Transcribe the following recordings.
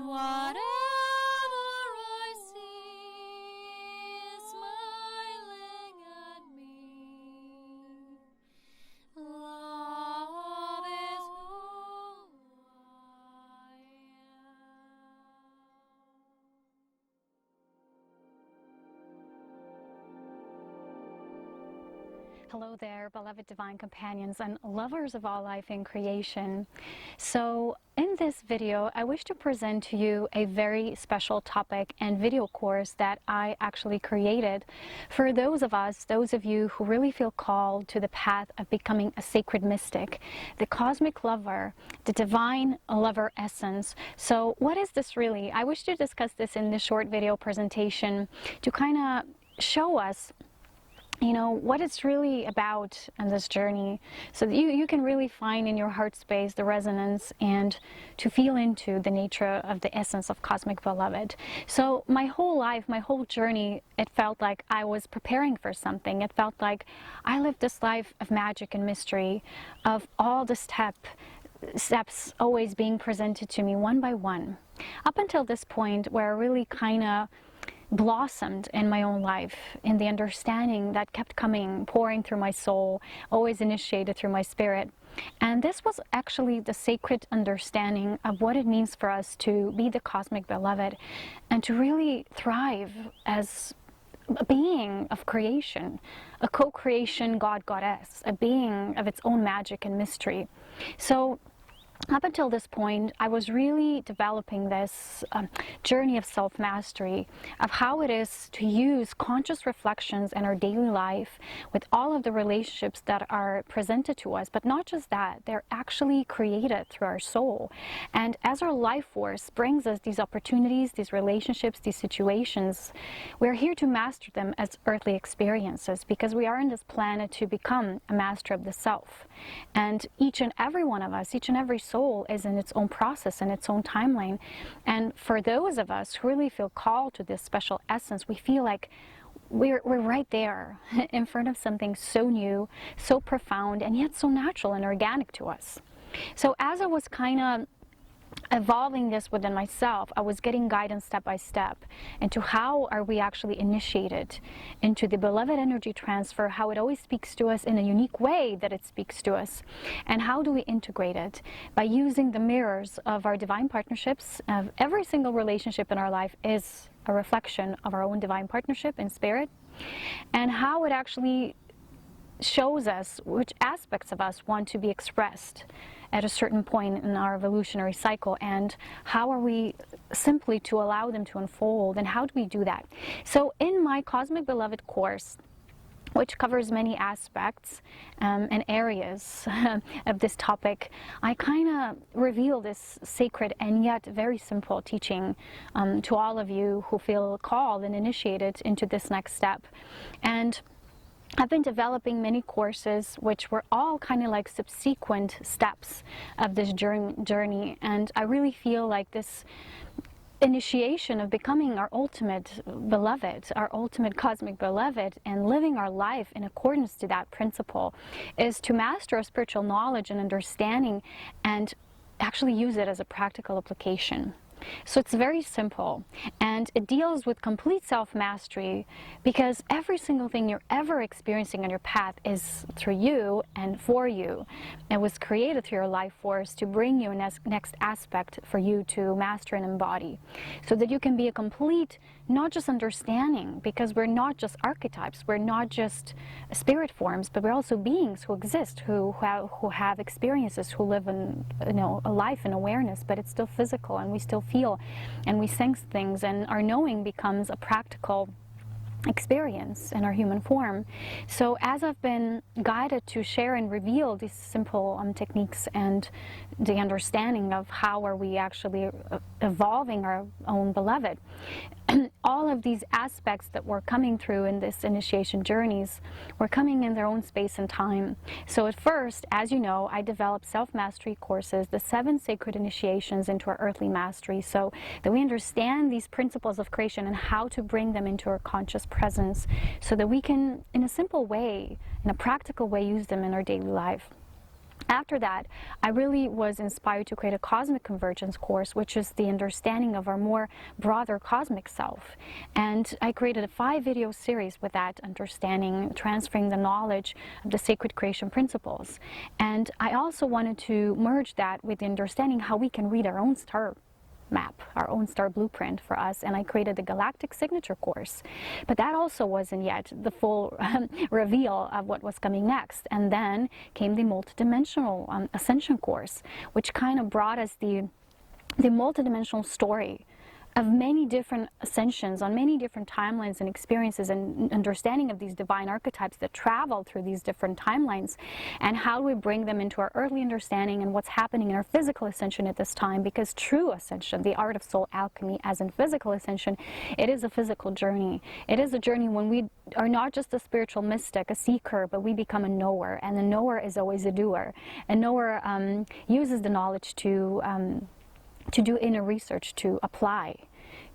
and whatever I see is smiling at me. Love is who I am. Hello there, beloved divine companions and lovers of all life in creation. So in this video, I wish to present to you a very special topic and video course that I actually created for those of you who really feel called to the path of becoming a sacred mystic, the cosmic lover, the divine lover essence. So what is this really? I wish to discuss this in this short video presentation to kind of show us what it's really about in this journey, so that you can really find in your heart space the resonance and to feel into the nature of the essence of cosmic beloved. So my whole life, my whole journey, it felt like I was preparing for something. It felt like I lived this life of magic and mystery, of all the steps always being presented to me one by one, up until this point where I really kind of blossomed in my own life, in the understanding that kept coming, pouring through my soul, always initiated through my spirit. And this was actually the sacred understanding of what it means for us to be the cosmic beloved and to really thrive as a being of creation, a co-creation God-Goddess, a being of its own magic and mystery. So up until this point, I was really developing this journey of self-mastery, of how it is to use conscious reflections in our daily life with all of the relationships that are presented to us. But not just that, they're actually created through our soul. And as our life force brings us these opportunities, these relationships, these situations, we're here to master them as earthly experiences, because we are on this planet to become a master of the self. And each and every one of us, each and every soul is in its own process and its own timeline. And for those of us who really feel called to this special essence, we feel like we're right there in front of something so new, so profound, and yet so natural and organic to us. So as I was kind of evolving this within myself, I was getting guidance step by step into how are we actually initiated into the beloved energy transfer, how it always speaks to us in a unique way that it speaks to us, and how do we integrate it by using the mirrors of our divine partnerships. Of every single relationship in our life is a reflection of our own divine partnership in spirit, and how it actually shows us which aspects of us want to be expressed at a certain point in our evolutionary cycle, and how are we simply to allow them to unfold, and how do we do that? So in my Cosmic Beloved course, which covers many aspects and areas of this topic, I kind of reveal this sacred and yet very simple teaching to all of you who feel called and initiated into this next step. And I've been developing many courses which were all kind of like subsequent steps of this journey, and I really feel like this initiation of becoming our ultimate beloved, our ultimate cosmic beloved, and living our life in accordance to that principle is to master our spiritual knowledge and understanding and actually use it as a practical application. So it's very simple, and it deals with complete self-mastery, because every single thing you're ever experiencing on your path is through you and for you. It was created through your life force to bring you a next aspect for you to master and embody, so that you can be a complete, not just understanding, because we're not just archetypes, we're not just spirit forms, but we're also beings who exist, who have experiences, who live in a life in awareness, but it's still physical, and we still feel and we sense things, and our knowing becomes a practical experience in our human form. So as I've been guided to share and reveal these simple techniques and the understanding of how are we actually evolving our own beloved, all of these aspects that were coming through in this initiation journeys were coming in their own space and time. So at first, as you know, I developed self-mastery courses, the 7 sacred initiations into our earthly mastery, so that we understand these principles of creation and how to bring them into our conscious presence, so that we can, in a simple way, in a practical way, use them in our daily life. After that, I really was inspired to create a cosmic convergence course, which is the understanding of our more broader cosmic self. And I created a 5-video series with that understanding, transferring the knowledge of the sacred creation principles. And I also wanted to merge that with the understanding how we can read our own star map, our own star blueprint for us, and I created the Galactic Signature course. But that also wasn't yet the full reveal of what was coming next. And then came the multidimensional Ascension course, which kind of brought us the multidimensional story of many different ascensions on many different timelines and experiences, and understanding of these divine archetypes that travel through these different timelines, and how do we bring them into our earthly understanding and what's happening in our physical ascension at this time. Because true ascension, the art of soul alchemy, as in physical ascension, it is a physical journey. It is a journey when we are not just a spiritual mystic, a seeker, but we become a knower, and the knower is always a doer. A knower uses the knowledge to do inner research, to apply,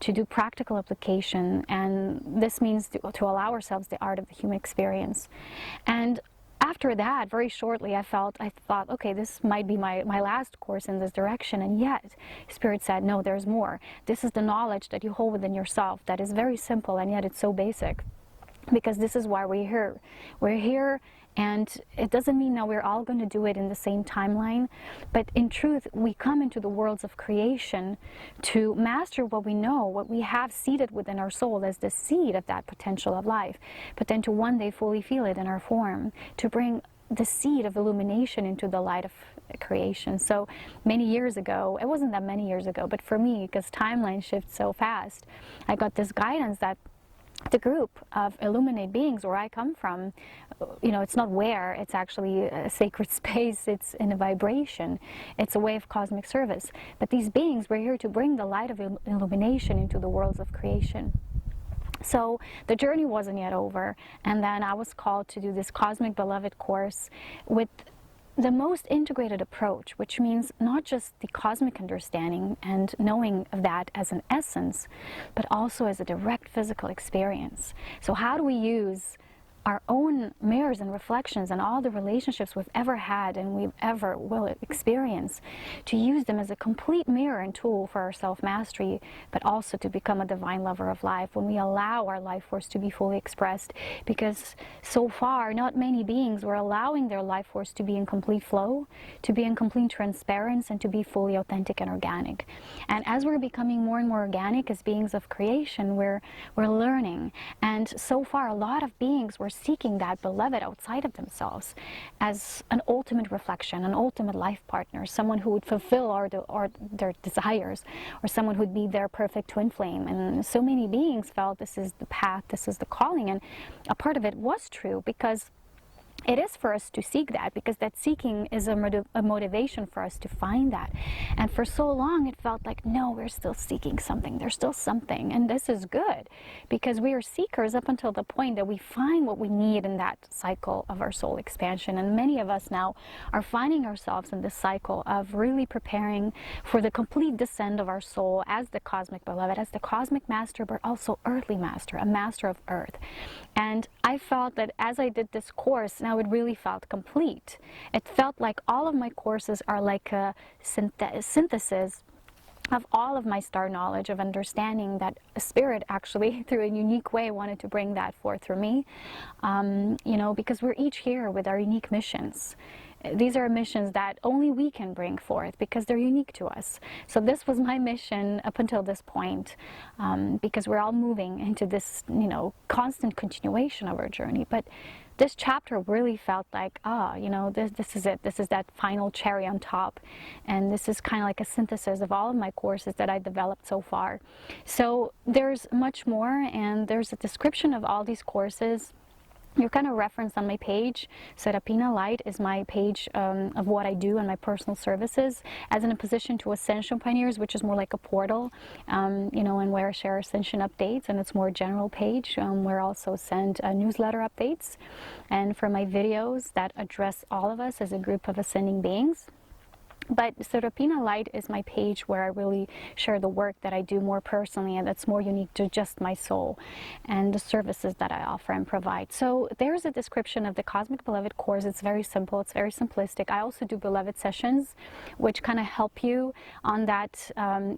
to do practical application, and this means to allow ourselves the art of the human experience. And after that, very shortly, I thought, okay, this might be my last course in this direction, and yet Spirit said, no, there's more. This is the knowledge that you hold within yourself that is very simple, and yet it's so basic, because this is why we're here. We're here. And it doesn't mean that we're all going to do it in the same timeline, but in truth, we come into the worlds of creation to master what we know, what we have seeded within our soul as the seed of that potential of life, but then to one day fully feel it in our form, to bring the seed of illumination into the light of creation. So many years ago, it wasn't that many years ago, but for me, because timeline shifts so fast, I got this guidance that the group of illuminate beings where I come from, you know, it's not where, it's actually a sacred space, it's in a vibration, it's a way of cosmic service. But these beings were here to bring the light of illumination into the worlds of creation. So the journey wasn't yet over, and then I was called to do this Cosmic Beloved course with the most integrated approach, which means not just the cosmic understanding and knowing of that as an essence, but also as a direct physical experience. So how do we use our own mirrors and reflections and all the relationships we've ever had and we ever will experience, to use them as a complete mirror and tool for our self-mastery, but also to become a divine lover of life when we allow our life force to be fully expressed. Because so far, not many beings were allowing their life force to be in complete flow, to be in complete transparency, and to be fully authentic and organic. And as we're becoming more and more organic as beings of creation, we're learning. And so far, a lot of beings were seeking that beloved outside of themselves as an ultimate reflection, an ultimate life partner, someone who would fulfill their desires, or someone who would be their perfect twin flame. And so many beings felt this is the path, this is the calling, and a part of it was true, because it is for us to seek that, because that seeking is a motivation for us to find that. And for so long it felt like, no, we're still seeking something, there's still something, and this is good, because we are seekers up until the point that we find what we need in that cycle of our soul expansion. And many of us now are finding ourselves in this cycle of really preparing for the complete descent of our soul as the cosmic beloved, as the cosmic master, but also earthly master, a master of earth. And I felt that as I did this course, now it really felt complete. It felt like all of my courses are like a synthesis of all of my star knowledge, of understanding that Spirit actually, through a unique way, wanted to bring that forth through me. You know, because we're each here with our unique missions. These are missions that only we can bring forth because they're unique to us. So this was my mission up until this point, because we're all moving into this, you know, constant continuation of our journey. But this chapter really felt like, you know, this is it. This is that final cherry on top. And this is kind of like a synthesis of all of my courses that I developed so far. So there's much more, and there's a description of all these courses. You're kind of referenced on my page. Serapina Light is my page of what I do and my personal services, as in a position to Ascension Pioneers, which is more like a portal, you know, and where I share Ascension updates, and it's more general page where I also send newsletter updates, and for my videos that address all of us as a group of ascending beings. But Serapina Light is my page where I really share the work that I do more personally, and that's more unique to just my soul and the services that I offer and provide. So there's a description of the Cosmic Beloved course. It's very simple. It's very simplistic. I also do Beloved sessions, which kind of help you on that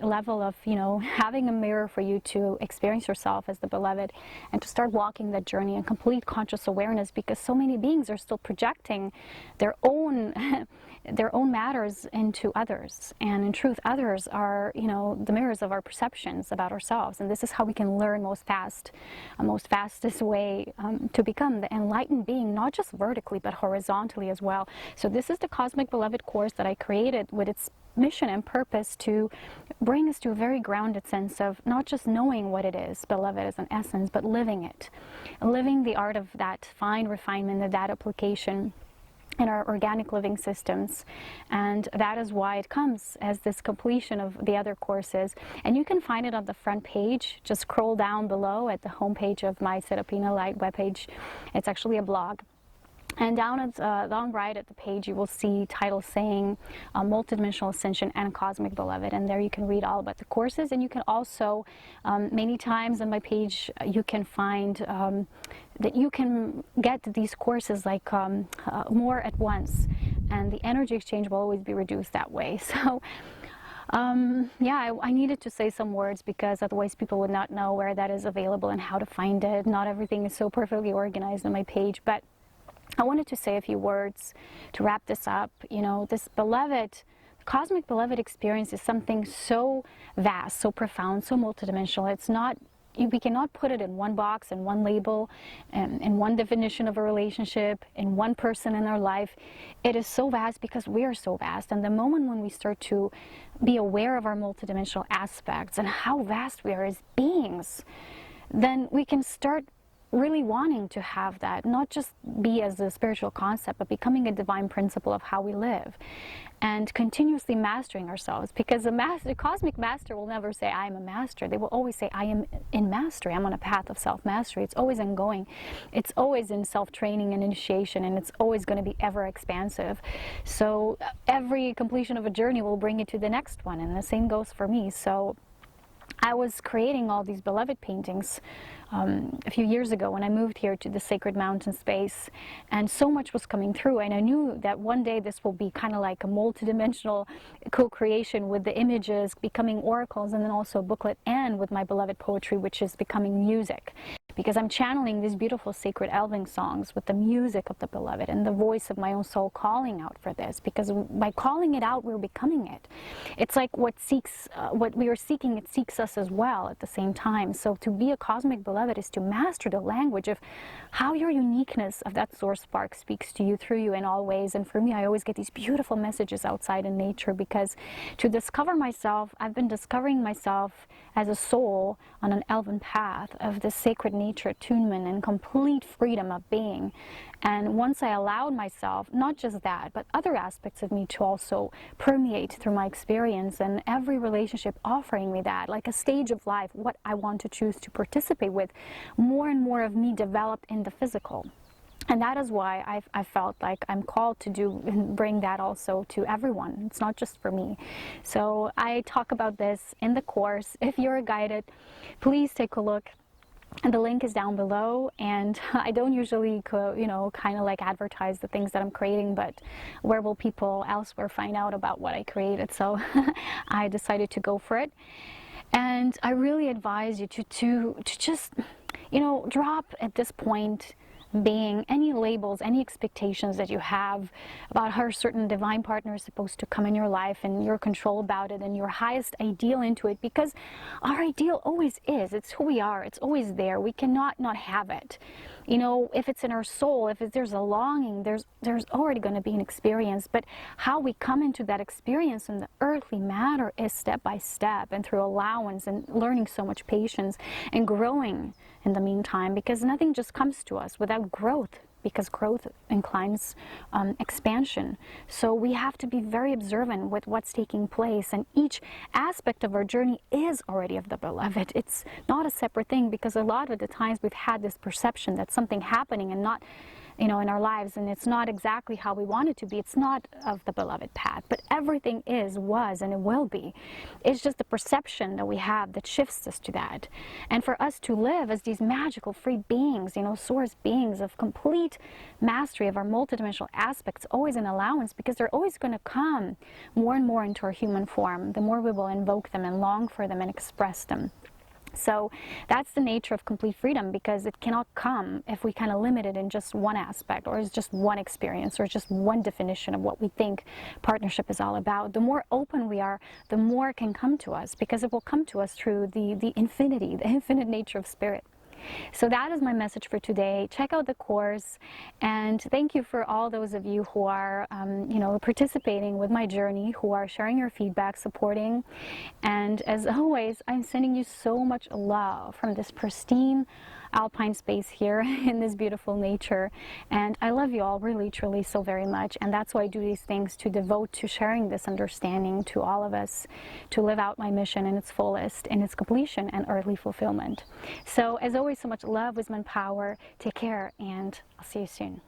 level of, you know, having a mirror for you to experience yourself as the Beloved and to start walking that journey in complete conscious awareness, because so many beings are still projecting their own their own matters into others, and in truth others are, you know, the mirrors of our perceptions about ourselves. And this is how we can learn most fastest way to become the enlightened being, not just vertically but horizontally as well. So this is the Cosmic Beloved course that I created with its mission and purpose to bring us to a very grounded sense of not just knowing what it is, beloved as an essence, but living it, living the art of that fine refinement, of that application in our organic living systems. And that is why it comes as this completion of the other courses. And you can find it on the front page. Just scroll down below at the homepage of my Serapina Light webpage. It's actually a blog. And down at down right at the page, you will see titles saying Multidimensional Ascension and Cosmic Beloved. And there you can read all about the courses. And you can also, many times on my page, you can find that you can get these courses like more at once. And the energy exchange will always be reduced that way. So yeah, I needed to say some words, because otherwise people would not know where that is available and how to find it. Not everything is so perfectly organized on my page, but I wanted to say a few words to wrap this up. You know, this beloved, cosmic beloved experience is something so vast, so profound, so multidimensional. It's not, we cannot put it in one box, in one label, in one definition of a relationship, in one person in our life. It is so vast because we are so vast. And the moment when we start to be aware of our multidimensional aspects and how vast we are as beings, then we can start really wanting to have that, not just be as a spiritual concept, but becoming a divine principle of how we live, and continuously mastering ourselves. Because the cosmic master will never say, I am a master. They will always say, I am in mastery. I'm on a path of self-mastery. It's always ongoing. It's always in self-training and initiation, and it's always going to be ever expansive. So every completion of a journey will bring you to the next one, and the same goes for me. So I was creating all these beloved paintings a few years ago when I moved here to the sacred mountain space, and so much was coming through, and I knew that one day this will be kind of like a multidimensional co-creation with the images becoming oracles, and then also a booklet, and with my beloved poetry, which is becoming music, because I'm channeling these beautiful sacred elving songs with the music of the beloved and the voice of my own soul calling out for this, because by calling it out, we're becoming it. It's like what we are seeking, it seeks us as well at the same time. So to be a cosmic beloved is to master the language of how your uniqueness of that source spark speaks to you, through you, in all ways. And for me, I always get these beautiful messages outside in nature, because to discover myself, I've been discovering myself as a soul on an elven path of this sacred nature attunement and complete freedom of being. And once I allowed myself, not just that, but other aspects of me to also permeate through my experience, and every relationship offering me that, like a stage of life, what I want to choose to participate with, more and more of me developed in the physical. And that is why I felt like I'm called to do and bring that also to everyone. It's not just for me. So I talk about this in the course. If you're guided, please take a look. And the link is down below. And I don't usually, you know, kind of like advertise the things that I'm creating, but where will people elsewhere find out about what I created? So I decided to go for it. And I really advise you to just, you know, drop at this point being any labels, any expectations that you have about how a certain divine partner is supposed to come in your life, and your control about it, and your highest ideal into it, because our ideal always is. It's who we are. It's always there. We cannot not have it. You know, if it's in our soul, if there's a longing, there's already going to be an experience. But how we come into that experience in the earthly matter is step by step, and through allowance, and learning so much patience, and growing in the meantime, because nothing just comes to us without growth, because growth inclines expansion. So we have to be very observant with what's taking place, and each aspect of our journey is already of the beloved. It's not a separate thing, because a lot of the times we've had this perception that something happening and not in our lives, and it's not exactly how we want it to be. It's not of the beloved path, but everything is, was, and it will be. It's just the perception that we have that shifts us to that. And for us to live as these magical free beings, source beings of complete mastery of our multidimensional aspects, always an allowance, because they're always going to come more and more into our human form, the more we will invoke them and long for them and express them. So that's the nature of complete freedom, because it cannot come if we kind of limit it in just one aspect, or it's just one experience, or just one definition of what we think partnership is all about. The more open we are, the more it can come to us, because it will come to us through the infinity, the infinite nature of spirit. So that is my message for today. Check out the course, and thank you for all those of you who are participating with my journey, who are sharing your feedback, supporting. And as always, I'm sending you so much love from this pristine alpine space here in this beautiful nature, and I love you all really, truly, so very much. And that's why I do these things, to devote to sharing this understanding to all of us, to live out my mission in its fullest, in its completion and earthly fulfillment. So as always, so much love, wisdom, and power. Take care, and I'll see you soon.